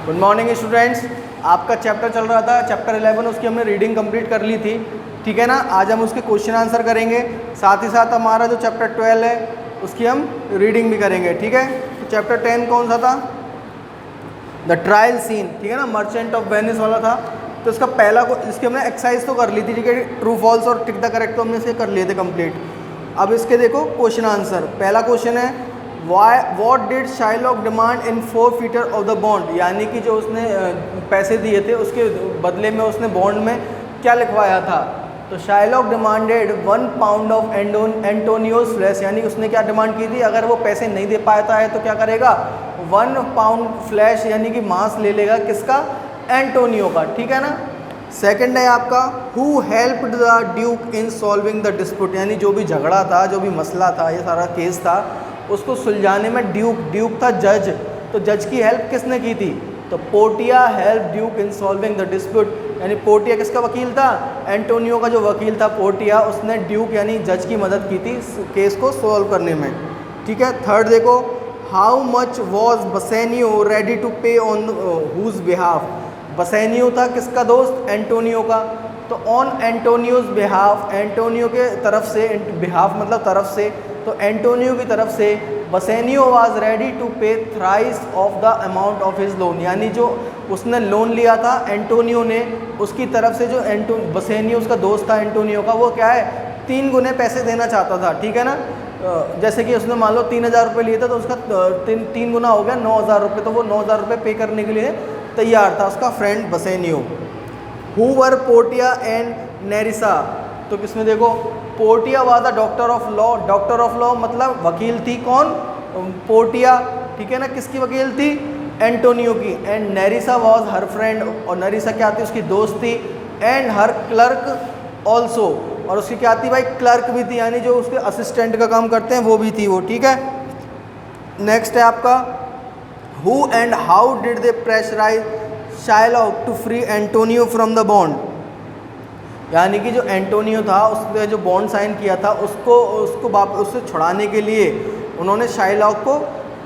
Good morning students. आपका chapter चल रहा था चैप्टर 11, उसकी हमने रीडिंग कंप्लीट कर ली थी, ठीक है ना। आज हम उसके क्वेश्चन आंसर करेंगे, साथ ही साथ हमारा जो चैप्टर 12 है उसकी हम रीडिंग भी करेंगे, ठीक है। तो चैप्टर 10 कौन सा था? द ट्रायल सीन, ठीक है ना, मर्चेंट ऑफ वेनिस वाला था। तो इसका पहला इसकी हमने एक्सरसाइज तो कर ली थी, ठीक है, ट्रू फॉल्स और टिक द करेक्ट तो हमने इसे कर लिए थे कंप्लीट। अब इसके देखो क्वेश्चन आंसर। पहला क्वेश्चन है what did Shylock demand in 4 fitter of the bond, यानी कि जो उसने पैसे दिए थे उसके बदले में उसने बॉन्ड में क्या लिखवाया था। तो Shylock demanded 1 pound of Antonio's flesh, यानी उसने क्या डिमांड की थी, अगर वो पैसे नहीं दे पाता है तो क्या करेगा, 1 पाउंड फ्लैश यानी कि मांस ले लेगा, किसका, एंटोनियो का, ठीक है ना। सेकंड है आपका who helped the Duke in solving the dispute, यानी जो भी झगड़ा था, जो भी मसला था, ये सारा केस था, उसको सुलझाने में ड्यूक था जज। तो जज की हेल्प किसने की थी, तो Portia help Duke in solving the dispute, यानी पोर्टिया किसका वकील था, एंटोनियो का जो वकील था पोर्टिया, उसने ड्यूक यानी जज की मदद की थी केस को सॉल्व करने में, ठीक है। थर्ड देखो how much was Bassanio ready to pay on whose behalf, Bassanio था किसका दोस्त, एंटोनियो का। तो ऑन एंटोनियोज बिहाफ, एंटोनियो के तरफ से, बिहाफ मतलब तरफ से, तो एंटोनियो की तरफ से बसेनियो वाज रेडी टू पे thrice of the amount of his loan, यानी जो उसने लोन लिया था एंटोनियो ने, उसकी तरफ से जो बसेनियो उसका दोस्त था एंटोनियो का, वो क्या है 3 गुने पैसे देना चाहता था, ठीक है ना। जैसे कि उसने मान लो 3000 रुपये लिए थे, तो उसका 3 गुना हो गया 9000 रुपये, तो वो 9000 रुपये पे करने के लिए तैयार था उसका friend Bassanio. Who were Portia and Nerissa, तो किसमें देखो Portia was the doctor of law, doctor of law मतलब वकील थी कौन, पोर्टिया, ठीक है ना, किसकी वकील थी, एंटोनियो की। एंड नेरिसा वाज हर फ्रेंड, और नेरिसा क्या थी, उसकी दोस्त थी। एंड हर क्लर्क ऑल्सो, और उसकी क्या थी भाई, क्लर्क भी थी, यानी जो उसके असिस्टेंट का काम करते हैं वो भी थी वो, ठीक है। नेक्स्ट है आपका who and how did they pressurise Shylock to free Antonio from the bond, यानी कि जो एंटोनियो था उसने जो बॉन्ड साइन किया था उसको उससे छुड़ाने के लिए उन्होंने शाइलॉक को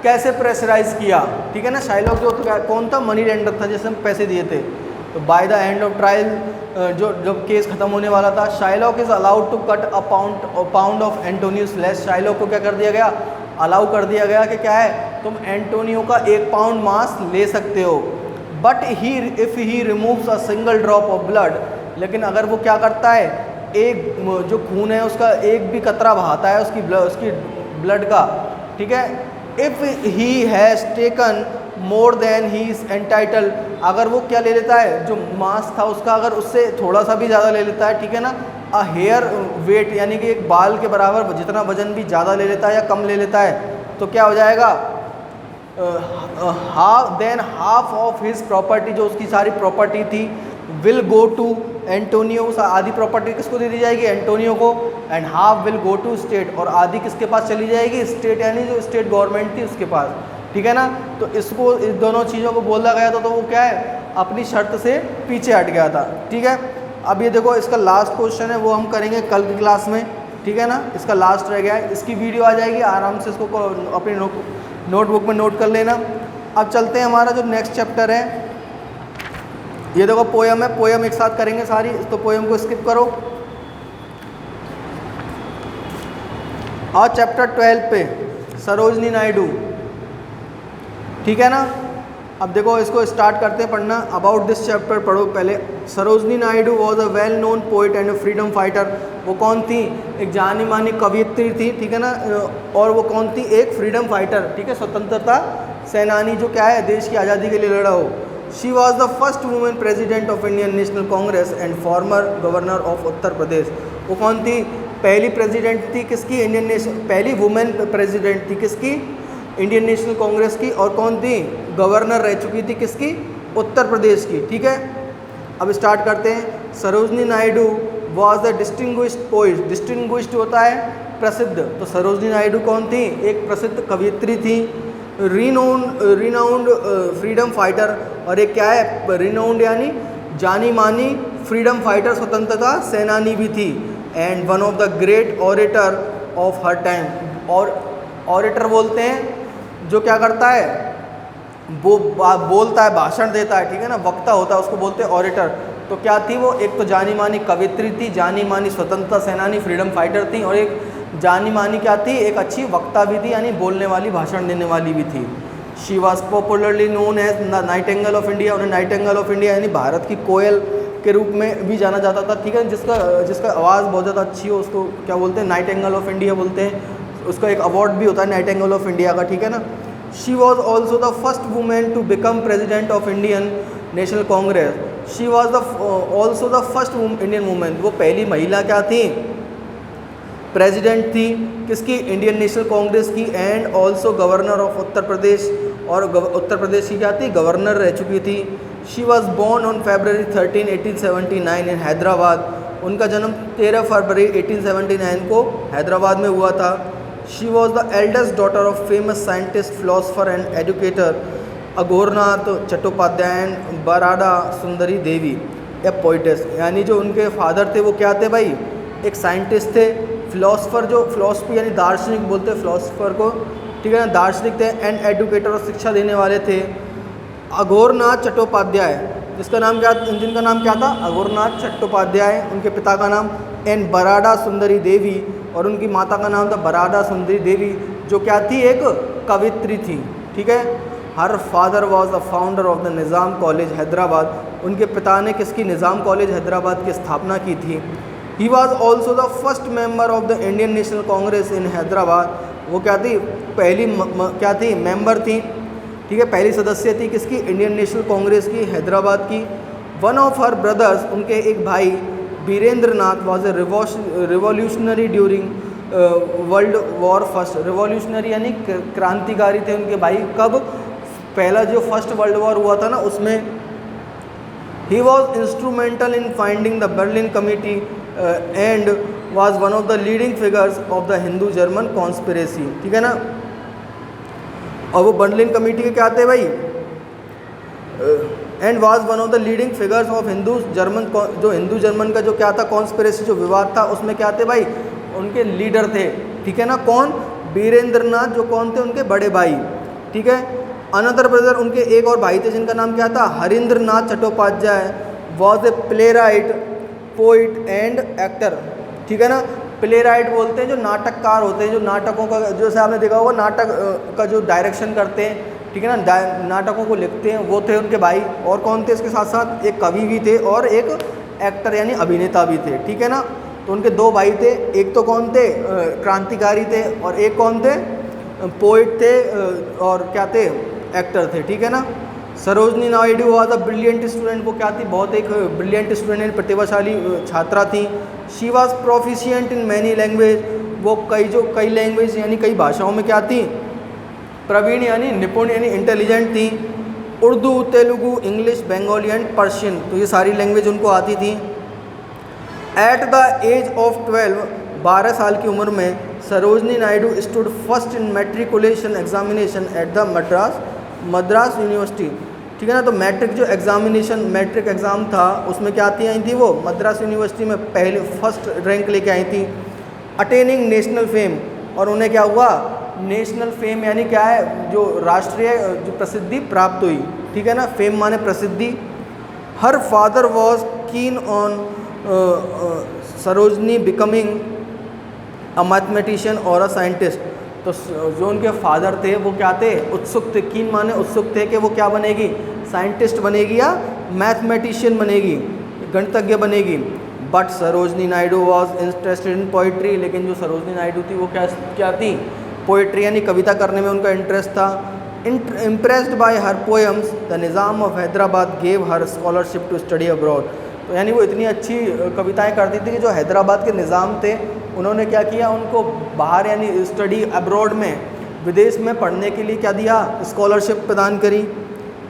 कैसे प्रेशराइज किया, ठीक है ना। शाइलॉक जो कौन था, मनी लेंडर था जिसने पैसे दिए थे। तो by the end of trial, जो जब केस खत्म होने वाला था, Shylock is allowed to cut a pound of Antonio's flesh, Shylock को क्या कर दिया गया, अलाउ कर दिया गया कि क्या है, तुम एंटोनियो का 1 पाउंड मांस ले सकते हो। But if he removes a single drop of blood, लेकिन अगर वो क्या करता है, एक जो खून है उसका एक भी कतरा बहाता है उसकी ब्लड का, ठीक है। If he has taken more than he is entitle, अगर वो क्या ले लेता है, जो मांस था उसका अगर उससे थोड़ा सा भी ज़्यादा ले लेता है, ठीक है ना, अ हेयर वेट यानी कि एक बाल के बराबर जितना वजन भी ज़्यादा ले लेता है या कम ले लेता है, तो क्या हो जाएगा, हाफ ऑफ हिज प्रॉपर्टी, जो उसकी सारी प्रॉपर्टी थी, विल गो टू एंटोनियो, उस आधी प्रॉपर्टी किसको दे दी जाएगी, एंटोनियो को। And half will go to state, और आधी किसके पास चली जाएगी, स्टेट, यानी जो स्टेट गवर्नमेंट थी उसके पास, ठीक है ना। तो इसको इस दोनों चीज़ों को बोला गया था, तो वो क्या है, अपनी शर्त से पीछे हट गया था, ठीक है। अब ये देखो इसका लास्ट क्वेश्चन है, वो हम करेंगे कल की क्लास में, ठीक है ना। इसका लास्ट रह गया है, इसकी वीडियो आ जाएगी, आराम से इसको अपनी नोटबुक में नोट कर लेना। अब चलते हैं हमारा जो नेक्स्ट चैप्टर है, ये देखो पोयम है, पोयम एक साथ करेंगे सारी, तो पोयम को स्किप करो। और चैप्टर 12 पे सरोजनी नायडू, ठीक है ना। अब देखो इसको स्टार्ट करते हैं पढ़ना। अबाउट दिस चैप्टर पढ़ो पहले। Sarojini Naidu was a well known poet and freedom fighter, वो कौन थी, एक जानी मानी कवयित्री थी, ठीक है ना। और वो कौन थी, एक फ्रीडम फाइटर, ठीक है, स्वतंत्रता सेनानी, जो क्या है, देश की आज़ादी के लिए लड़ा हो। She was the first women president of Indian national Congress and former governor of Uttar Pradesh, वो कौन थी, पहली प्रेसिडेंट थी किसकी, इंडियन नेशनल, पहली वुमेन प्रेसिडेंट थी किसकी, इंडियन नेशनल कांग्रेस की, और कौन थी, गवर्नर रह चुकी थी किसकी, उत्तर प्रदेश की, ठीक है। अब स्टार्ट करते हैं। Sarojini Naidu was the distinguished poet, distinguished होता है प्रसिद्ध, तो सरोजनी नायडू कौन थी, एक प्रसिद्ध कवयित्री थी। रिनाउंड फ्रीडम फाइटर, और एक क्या है, रिनाउंड यानी जानी मानी फ्रीडम फाइटर, स्वतंत्रता सेनानी भी थी। And one of the great orator of her time, और ऑरेटर बोलते हैं जो क्या करता है, वो बोलता है, भाषण देता है, ठीक है ना, वक्ता होता है, उसको बोलते हैं ऑरेटर। तो क्या थी वो, एक तो जानी मानी कवित्री थी, जानी मानी स्वतंत्रता सेनानी, फ्रीडम फाइटर थी, और एक जानी मानी क्या थी, एक अच्छी वक्ता भी थी, यानी बोलने वाली, भाषण देने वाली भी थी। She was popularly known as nightingale of India. उन्हें नाइटिंगेल ऑफ इंडिया यानी भारत की कोयल के रूप में भी जाना जाता था, ठीक है, जिसका आवाज़ बहुत ज़्यादा अच्छी हो उसको क्या बोलते हैं, नाइटिंगेल ऑफ इंडिया बोलते हैं। उसका एक अवार्ड भी होता है नाइटिंगेल ऑफ इंडिया का, ठीक है ना। She was also the first women to become president of Indian national Congress. She was also the first Indian women, वो पहली महिला क्या थी, प्रेसिडेंट थी किसकी, इंडियन नेशनल कांग्रेस की, and also governor of Uttar प्रदेश, और उत्तर प्रदेश की क्या थी, गवर्नर रह चुकी थी। She was born on February 13, 1879 in Hyderabad. उनका जन्म 13 फरवरी 1879 को हैदराबाद में हुआ था। She was the eldest daughter of famous scientist, philosopher and educator Aghorenath Chattopadhyay and Barada Sundari Devi A poetess. यानी जो उनके फादर थे वो क्या थे भाई, एक साइंटिस्ट थे, फिलोसफर, जो फिलोसफी यानी दार्शनिक बोलते हैं फिलोसफर को, ठीक है ना, दार्शनिक थे, एंड एजुकेटर और शिक्षा देने वाले थे। अघोरनाथ चट्टोपाध्याय, जिनका नाम क्या था, अघोरनाथ चट्टोपाध्याय, उनके पिता का नाम, एंड बराड़ा सुंदरी देवी, और उनकी माता का नाम था बराड़ा सुंदरी देवी, जो क्या थी, एक कवित्री थी, ठीक है। Her father was the founder of the Nizam college Hyderabad. उनके पिता ने किसकी, निज़ाम कॉलेज हैदराबाद की स्थापना की थी। He was also the first member of the Indian national Congress in Hyderabad. वो क्या थी, पहली क्या थी, मेंबर थी, ठीक है, पहली सदस्य थी किसकी, इंडियन नेशनल कांग्रेस की, हैदराबाद की। वन ऑफ हर ब्रदर्स, उनके एक भाई Virendra Nath was a revolutionary during world war first. Revolutionary यानी क्रांतिकारी थे उनके भाई, कब, पहला जो फर्स्ट वर्ल्ड वॉर हुआ था ना उसमें। He was instrumental in finding the Berlin committee and was one of the leading figures of the Hindu German conspiracy, ठीक है ना। और वो बर्लिन कमेटी के क्या थे भाई, and was one of the leading figures of Hindu German, जो हिंदू जर्मन का जो क्या था, कॉन्स्पिरेसी, जो विवाद था, उसमें क्या थे भाई, उनके लीडर थे, ठीक है ना, कौन, वीरेंद्र नाथ, जो कौन थे, उनके बड़े भाई, ठीक है। अनदर ब्रदर, उनके एक और भाई थे जिनका नाम क्या था, Harindra Nath Chattopadhyay, was a playwright, poet and actor, ठीक है ना। प्ले राइट बोलते हैं जो नाटककार होते हैं, जो नाटकों का, जैसे आपने देखा होगा नाटक का जो डायरेक्शन करते हैं, ठीक है ना, नाटकों को लिखते हैं, वो थे उनके भाई। और कौन थे इसके साथ साथ, एक कवि भी थे और एक एक्टर यानी अभिनेता भी थे, ठीक है ना। तो उनके दो भाई थे, एक तो कौन थे, क्रांतिकारी थे, और एक कौन थे, पोइट थे, और क्या थे, एक्टर थे, ठीक है ना। Sarojini Naidu was a brilliant student, वो क्या थी, बहुत एक ब्रिलियंट स्टूडेंट, प्रतिभाशाली छात्रा थी। She was proficient in many language, वो कई लैंग्वेज यानी कई भाषाओं में क्या थी, प्रवीण यानी निपुण यानी इंटेलिजेंट थी। Urdu, Telugu, English, Bengali and Persian, तो ये सारी लैंग्वेज उनको आती थी। एट द एज ऑफ 12 साल की उम्र में Sarojini Naidu stood first in matriculation examination at the Madras university, ठीक है ना। तो मैट्रिक जो एग्जामिनेशन, मैट्रिक एग्ज़ाम था उसमें क्या आई थी वो, मद्रास यूनिवर्सिटी में पहले फर्स्ट रैंक लेके आई थी। अटेनिंग नेशनल फेम, और उन्हें क्या हुआ, नेशनल फेम यानी क्या है, जो राष्ट्रीय जो प्रसिद्धि प्राप्त हुई, ठीक है ना, फेम माने प्रसिद्धि। Her father was keen on Sarojini becoming a mathematician और अ साइंटिस्ट। तो जो उनके फादर थे वो क्या थे, उत्सुक थे, कीन माने उत्सुक थे कि वो क्या बनेगी, साइंटिस्ट बनेगी या मैथमेटिशियन बनेगी, गणितज्ञ बनेगी। But Sarojini Naidu was interested in poetry, लेकिन जो सरोजनी नायडू थी वो क्या थी, पोइट्री यानी कविता करने में उनका इंटरेस्ट था। Impressed by her poems the Nizam of Hyderabad gave her scholarship to study abroad. तो यानी वो इतनी अच्छी कविताएं करती थी कि जो हैदराबाद के निज़ाम थे उन्होंने क्या किया, उनको बाहर यानी स्टडी अब्रॉड में, विदेश में पढ़ने के लिए क्या दिया, स्कॉलरशिप प्रदान करी।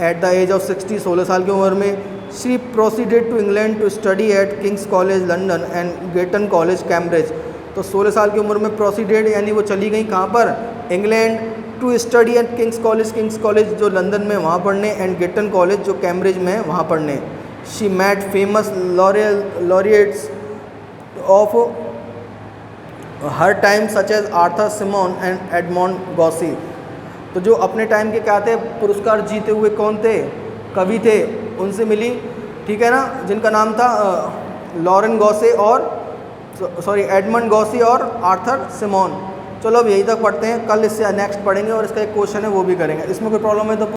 एट द एज ऑफ 60, 16 साल की उम्र में, she proceeded to England to study at King's College London and Girton College Cambridge. तो 16 साल की उम्र में प्रोसीडेड यानी वो चली गई कहाँ पर, England, to study at King's College जो लंदन में वहाँ पढ़ने, एंड गेटन कॉलेज जो कैम्ब्रिज में वहाँ पढ़ने। She met famous laureates of her time such as Arthur Symons and Edmund Gosse. तो जो अपने टाइम के क्या थे, पुरस्कार जीते हुए कौन थे, कवि थे, उनसे मिली, ठीक है ना, जिनका नाम था लॉरेन गॉसे और एडमंड गॉसी और आर्थर सिमोन। चलो अब यहीं तक पढ़ते हैं, कल इससे नेक्स्ट पढ़ेंगे और इसका एक क्वेश्चन है वो भी करेंगे। इसमें कोई प्रॉब्लम है तो